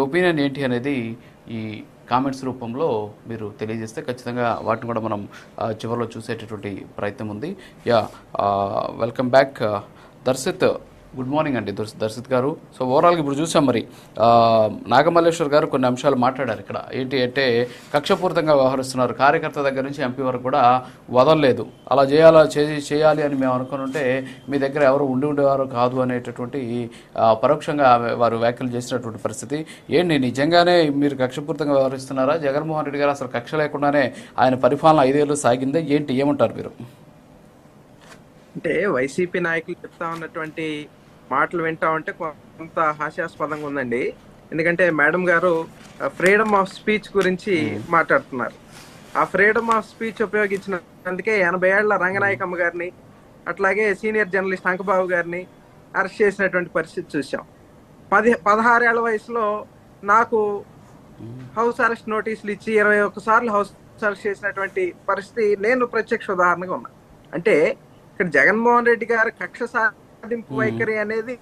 Opinion ఏంటి అనేది ఈ కామెంట్స్ రూపంలో మీరు తెలియజేస్తే ఖచ్చితంగా వాటిని కూడా మనం చివరిలో చూసేటటువంటి ప్రయత్నం ఉంది. Yeah, welcome back Darshit. Good morning అండి దర్శిత్ గారు. సో ఓవరాల్గా ఇప్పుడు చూసాం మరి నాగమల్లేశ్వర్ గారు కొన్ని అంశాలు మాట్లాడారు. ఇక్కడ ఏంటి అంటే కక్షపూరితంగా వ్యవహరిస్తున్నారు, కార్యకర్త దగ్గర నుంచి ఎంపీ వరకు కూడా వదలలేదు. అలా చేయాలి అని మేము అనుకుని మీ దగ్గర ఎవరు ఉండేవారు కాదు అనేటటువంటి పరోక్షంగా వారు వ్యాఖ్యలు చేసినటువంటి పరిస్థితి. ఏంటి నిజంగానే మీరు కక్షపూరితంగా వ్యవహరిస్తున్నారా? జగన్మోహన్ రెడ్డి గారు అసలు కక్ష లేకుండానే ఆయన పరిపాలన 5 ఏళ్ళు సాగిందే ఏంటి, ఏమంటారు మీరు? అంటే వైసీపీ నాయకులు చెప్తా ఉన్నటువంటి మాటలు వింటా ఉంటే కొంత హాస్యాస్పదంగా ఉందండి. ఎందుకంటే మేడం గారు ఫ్రీడమ్ ఆఫ్ స్పీచ్ గురించి మాట్లాడుతున్నారు. ఆ ఫ్రీడమ్ ఆఫ్ స్పీచ్ ఉపయోగించినందుకే 80 ఏళ్ల రంగనాయకమ్మ గారిని, అట్లాగే సీనియర్ జర్నలిస్ట్ అంకబాబు గారిని అరెస్ట్ చేసినటువంటి పరిస్థితి చూసాం. 16 ఏళ్ల వయసులో నాకు హౌస్ అరెస్ట్ నోటీసులు ఇచ్చి 21 సార్లు హౌస్ అరెస్ట్ చేసినటువంటి పరిస్థితి నేను ప్రత్యక్ష ఉదాహరణగా ఉన్నా. అంటే ఇక్కడ జగన్మోహన్ రెడ్డి గారి కక్ష సాధింపు వైఖరి అనేది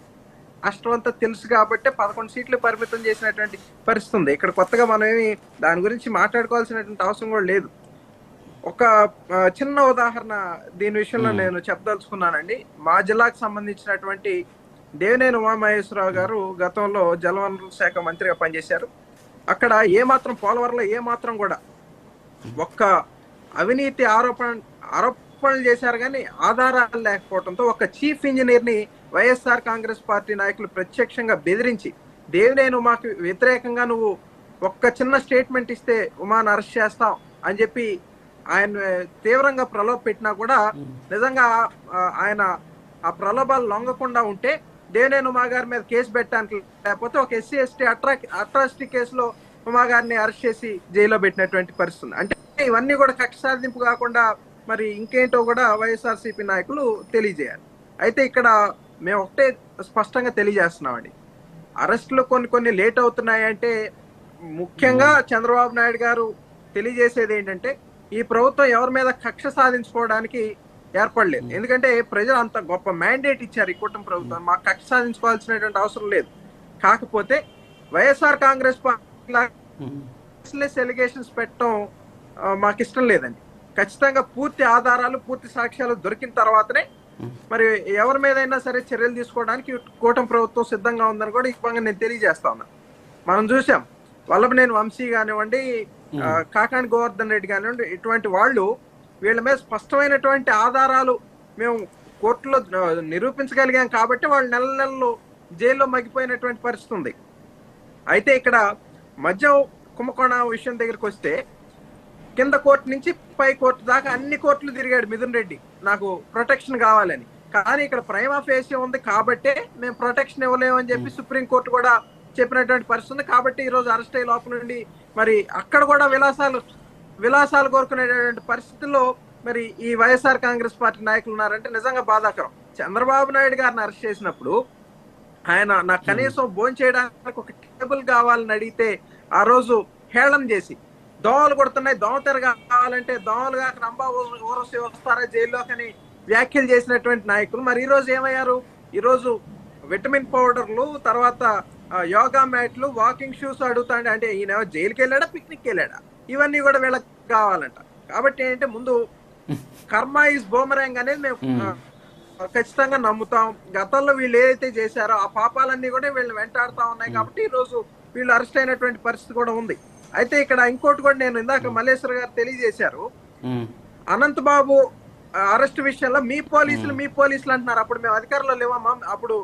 రాష్ట్రమంతా తెలుసు కాబట్టి 11 సీట్లు పరిమితం చేసినటువంటి పరిస్థితి ఉంది. ఇక్కడ కొత్తగా మనం ఏమి దాని గురించి మాట్లాడుకోవాల్సినటువంటి అవసరం కూడా లేదు. ఒక చిన్న ఉదాహరణ దీని విషయంలో నేను చెప్పదలుచుకున్నానండి. మా జిల్లాకు సంబంధించినటువంటి దేవినేని ఉమామహేశ్వరరావు గారు గతంలో జలవనరుల శాఖ మంత్రిగా పనిచేశారు. అక్కడ ఏమాత్రం పోలవరంలో ఏమాత్రం కూడా ఒక్క అవినీతి ఆరోపణలు చేశారు కానీ ఆధారాలు లేకపోవడంతో ఒక చీఫ్ ఇంజనీర్ ని వైఎస్ఆర్ కాంగ్రెస్ పార్టీ నాయకులు ప్రత్యక్షంగా బెదిరించి దేవినేని ఉమాకి వ్యతిరేకంగా నువ్వు ఒక్క చిన్న స్టేట్మెంట్ ఇస్తే ఉమాను అరెస్ట్ చేస్తాం అని చెప్పి ఆయన తీవ్రంగా ప్రలోభ పెట్టినా కూడా నిజంగా ఆయన ఆ ప్రలోభాలు లొంగకుండా ఉంటే దేవినేని ఉమా గారి మీద కేసు పెట్టడానికి, లేకపోతే ఒక ఎస్సీ ఎస్టీ అట్రాసిటీ కేసులో ఉమా గారిని అరెస్ట్ చేసి జైల్లో పెట్టినటువంటి పరిస్థితి. అంటే ఇవన్నీ కూడా కక్ష సాధింపు కాకుండా మరి ఇంకేంటో కూడా వైఎస్ఆర్సీపీ నాయకులు తెలియజేయాలి. అయితే ఇక్కడ మేము ఒకటే స్పష్టంగా తెలియజేస్తున్నామండి, అరెస్టులు కొన్ని లేట్ అవుతున్నాయంటే ముఖ్యంగా చంద్రబాబు నాయుడు గారు తెలియజేసేది ఏంటంటే ఈ ప్రభుత్వం ఎవరి మీద కక్ష సాధించుకోవడానికి ఏర్పడలేదు. ఎందుకంటే ప్రజలు అంత గొప్ప మ్యాండేట్ ఇచ్చారు ఈ కూటమి ప్రభుత్వం, మాకు కక్ష సాధించుకోవాల్సినటువంటి అవసరం లేదు. కాకపోతే వైఎస్ఆర్ కాంగ్రెస్ పార్టీ ఎలిగేషన్స్ పెట్టడం మాకు ఇష్టం లేదండి. ఖచ్చితంగా పూర్తి ఆధారాలు పూర్తి సాక్ష్యాలు దొరికిన తర్వాతనే మరి ఎవరి మీదైనా సరే చర్యలు తీసుకోవడానికి కూటమి ప్రభుత్వం సిద్ధంగా ఉందని కూడా ఈ విధంగా నేను తెలియజేస్తా ఉన్నా. మనం చూసాం వల్లభనేని వంశీ కానివ్వండి, కాకాని గోవర్ధన్ రెడ్డి కానివ్వండి, ఇటువంటి వాళ్ళు వీళ్ళ మీద స్పష్టమైనటువంటి ఆధారాలు మేము కోర్టులో నిరూపించగలిగాం కాబట్టి వాళ్ళు నెలలు జైల్లో మగ్గిపోయినటువంటి పరిస్థితి ఉంది. అయితే ఇక్కడ మద్యం కుంభకోణం విషయం దగ్గరికి వస్తే కింద కోర్టు నుంచి పై కోర్టు దాకా అన్ని కోర్టులు తిరిగాడు మిథున్ రెడ్డి నాకు ప్రొటెక్షన్ కావాలని. కానీ ఇక్కడ ప్రైమా ఫేసి ఉంది కాబట్టే మేము ప్రొటెక్షన్ ఇవ్వలేమని చెప్పి సుప్రీంకోర్టు కూడా చెప్పినటువంటి పరిస్థితి ఉంది. కాబట్టి ఈరోజు అరెస్ట్ అయ్యే లోపల నుండి మరి అక్కడ కూడా విలాసాలు కోరుకునేటువంటి పరిస్థితుల్లో మరి ఈ వైఎస్ఆర్ కాంగ్రెస్ పార్టీ నాయకులు ఉన్నారంటే నిజంగా బాధాకరం. చంద్రబాబు నాయుడు గారిని అరెస్ట్ చేసినప్పుడు ఆయన నాకు కనీసం భోజనం చేయడానికి ఒక టేబుల్ కావాలని అడిగితే ఆ రోజు హేళన చేసి దోమలు కొడుతున్నాయి, దోమ తెరగా కావాలంటే దోమలు కాక రంభా ఊరసి వస్తారా జైల్లోకని వ్యాఖ్యలు చేసినటువంటి నాయకులు మరి ఈ రోజు ఏమయ్యారు? ఈరోజు విటమిన్ పౌడర్లు, తర్వాత యోగా మ్యాట్లు, వాకింగ్ షూస్ అడుగుతాండి. అంటే ఈయన జైలుకి వెళ్ళాడా, పిక్నిక్ వెళ్ళాడా? ఇవన్నీ కూడా వీళ్ళకి కావాలంట. కాబట్టి ఏంటంటే ముందు కర్మ ఈజ్ బూమరాంగ్ అనేది మేము ఖచ్చితంగా నమ్ముతాం. గతంలో వీళ్ళు ఏదైతే చేశారో ఆ పాపాలన్నీ కూడా వీళ్ళు వెంటాడుతా ఉన్నాయి. కాబట్టి ఈ రోజు వీళ్ళు అరెస్ట్ అయినటువంటి పరిస్థితి కూడా ఉంది. అయితే ఇక్కడ ఇంకోటి కూడా నేను ఇందాక మల్లేశ్వర్ గారు తెలియజేశారు, అనంత్ బాబు అరెస్ట్ విషయంలో మీ పోలీసులు అంటున్నారు. అప్పుడు మేము అధికారంలో లేవమ్మా, అప్పుడు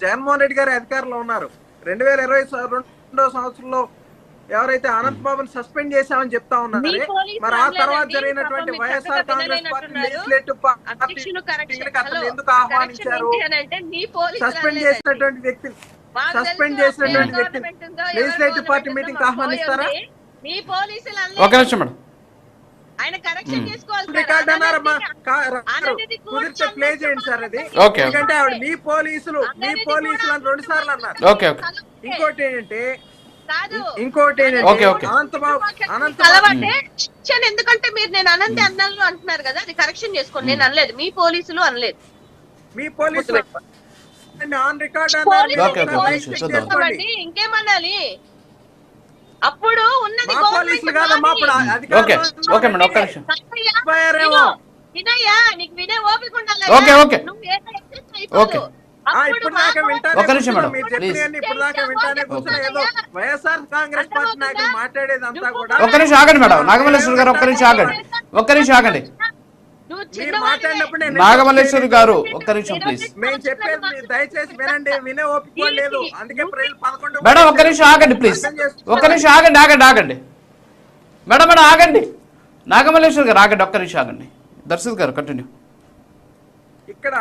జగన్మోహన్ రెడ్డి గారి అధికారంలో ఉన్నారు. 2022 సంవత్సరంలో ఎవరైతే అనంత్ బాబుని సస్పెండ్ చేశామని చెప్తా ఉన్నారు. మరి ఆ తర్వాత జరిగినటువంటి YSR Congress party legislative party ఎందుకు ఆహ్వానించారు? సస్పెండ్ చేసినటువంటి వ్యక్తిని లెజిస్లేటివ్ పార్టీ మీటింగ్ ఆహ్వానిస్తారా? ఒక నిమిషం మేడం, ఆయన కరెక్షన్ చేసుకోవాలి. రికార్డ్ అన్నారమ్మా, కుదిరితే ప్లే చేయండి సార్ అది. ఎందుకంటే ఆవిడ మీ పోలీసులు అని 2 సార్లు అన్నారు. ఇంకోటి ఏంటంటే ఎందుకంటే మీరు నేను అనంతి అన్నాను అంటున్నారు కదా, అది కరెక్షన్ చేసుకోండి. నేను అనలేదు మీ పోలీసులు అనలేదు. మీ పోలీసులు ఇంకేమనాలి? పోలీసులు కాదమ్మా అప్పుడు ఓకే ఓకే మేడం ఒక్క నిమిషం. అధికారులు వినయ్యా, నీకు వినే ఓపిక ఉండాలి. Okay, okay. నువ్వు ఏదో exist అయిపోదు. ఓకే. ఇప్పుడు దాకా వింటానే ఒక్క నిమిషం మేడం, మీరు ప్లీజ్. చెప్పినవన్నీ ఇప్పుడు దాకా వింటానే కూర్చున్నా ఏదో వైఎస్ఆర్ కాంగ్రెస్ పార్టీ నాయకులు మాట్లాడేదంతా కూడా ఒక్క నిమిషం ఆగండి మేడం, నాగమల్లేశ్వరి గారు ఒక్క నిమిషం ఆగండి, ఒక్క నిమిషం ఆగండి. నువ్వు మీరు చిన్నవాడివే. మాట్లాడినప్పుడు నేను నాగమల్లేశ్వరి గారు ఒక్క నిమిషం ప్లీజ్. మేము చెప్పేది మీరు దయచేసి వినండి, వినే ఓపిక లేదు. అందుకే ప్రజలు 11 మేడం ఒక్క నిమిషం ఆగండి ప్లీజ్, ఒక్క నిమిషం ఆగండి ఆగండి ఆగండి మేడం మేడం ఆగండి. నాగమల్లేశ్వరి గారు ఆగండి, ఒక్క నిమిషం ఆగండి. దర్శక్ గారు కంటిన్యూ. ఇక్కడ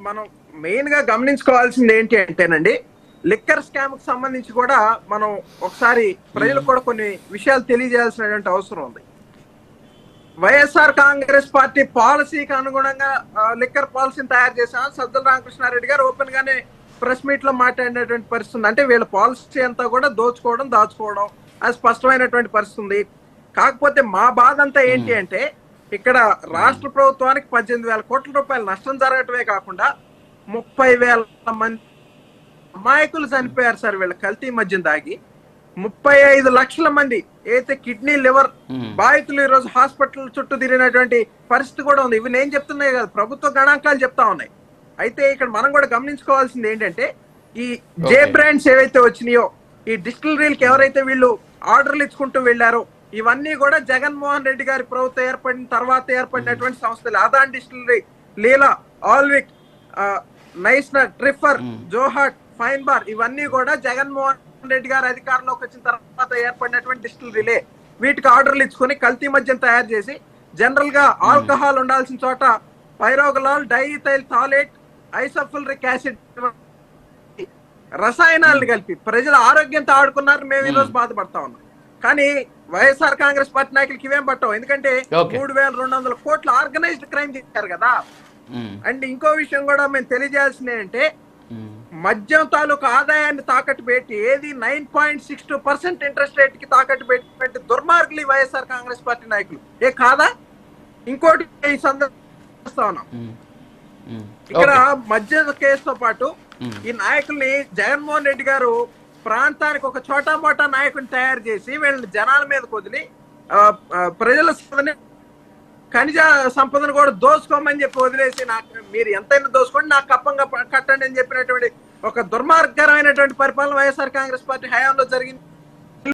మనం మెయిన్ గా గమనించుకోవాల్సింది ఏంటి అంటేనండి, లిక్కర్ స్కామ్ కు సంబంధించి కూడా మనం ఒకసారి ప్రజలకు కూడా కొన్ని విషయాలు తెలియజేయాల్సినటువంటి అవసరం ఉంది. వైఎస్ఆర్ కాంగ్రెస్ పార్టీ పాలసీకి అనుగుణంగా లిక్కర్ పాలసీని తయారు చేశాం. సజ్జల రామకృష్ణారెడ్డి గారు ఓపెన్ గానే ప్రెస్ మీట్ లో మాట్లాడినటువంటి పరిస్థితి ఉంది. అంటే వీళ్ళ పాలసీ అంతా కూడా దోచుకోవడం దాచుకోవడం అది స్పష్టమైనటువంటి పరిస్థితి ఉంది. కాకపోతే మా బాధ అంతా ఏంటి అంటే, ఇక్కడ రాష్ట్ర ప్రభుత్వానికి 18,000 కోట్ల రూపాయలు నష్టం జరగటమే కాకుండా 30,000 మంది అమాయకులు చనిపోయారు సార్ వీళ్ళ కల్తీ మద్యం దాగి. 35 లక్షల మంది అయితే కిడ్నీ లివర్ బాధితులు ఈ రోజు హాస్పిటల్ చుట్టూ తిరిగినటువంటి పరిస్థితి కూడా ఉంది. ఇవి నేను చెప్తున్నాయి కదా, ప్రభుత్వ గణాంకాలు చెప్తా ఉన్నాయి. అయితే ఇక్కడ మనం కూడా గమనించుకోవాల్సింది ఏంటంటే, ఈ జే బ్రాండ్స్ ఏవైతే వచ్చినాయో, ఈ డిస్టిలరీలకు ఎవరైతే వీళ్ళు ఆర్డర్లు ఇచ్చుకుంటూ వెళ్ళారో, ఇవన్నీ కూడా జగన్మోహన్ రెడ్డి గారి ప్రభుత్వం ఏర్పడిన తర్వాత ఏర్పడినటువంటి సంస్థలు. అదాన్ డిస్టిలరీ, లీలా, ఆల్విక్, నైస్నర్, ట్రిఫర్, జోహాట్, ఫైన్ బార్ ఇవన్నీ కూడా జగన్మోహన్ రెడ్డి గారు అధికారంలోకి వచ్చిన తర్వాత ఏర్పడినటువంటి డిస్టిలరీలే. వీటికి ఆర్డర్లు ఇచ్చుకొని కల్తీ మద్యం తయారు చేసి, జనరల్ గా ఆల్కహాల్ ఉండాల్సిన చోట పైరోగలాల్, డైథైల్ థాలేట్, ఐసోఫుల్రిక్ యాసిడ్ రసాయనాలను కలిపి ప్రజల ఆరోగ్యంతో ఆడుకున్నారు. మేము ఈ రోజు బాధపడతా ఉన్నాం. కానీ వైఎస్ఆర్ కాంగ్రెస్ పార్టీ నాయకులకి ఇవేం పట్టవు. ఎందుకంటే 3,200 కోట్ల ఆర్గనైజ్డ్ క్రైమ్ చేశారు కదా. అండ్ ఇంకో విషయం కూడా మేము తెలియజేయాల్సింది ఏంటంటే, మద్యం తాలూకు ఆదాయాన్ని తాకట్టు పెట్టి ఏది 9.62% ఇంట్రెస్ట్ రేట్ కి తాకట్టు పెట్టి దుర్మార్గులు ఈ వైఎస్ఆర్ కాంగ్రెస్ పార్టీ నాయకులు. ఏ కాదా? ఇంకోటి ఈ సందర్భంగా ఉన్నాం, ఇక్కడ మద్య కేసుతో పాటు ఈ నాయకుల్ని జగన్మోహన్ రెడ్డి గారు ప్రాంతానికి ఒక చోటా మోటా నాయకుని తయారు చేసి వీళ్ళని జనాల మీద వదిలి ప్రజల ఖనిజ సంపదను కూడా దోసుకోమని చెప్పి వదిలేసి, నాకు మీరు ఎంతైనా దోసుకోండి, నాకు కప్పంగా కట్టండి అని చెప్పినటువంటి ఒక దుర్మార్గకరమైనటువంటి పరిపాలన వైఎస్ఆర్ కాంగ్రెస్ పార్టీ హయాంలో జరిగింది.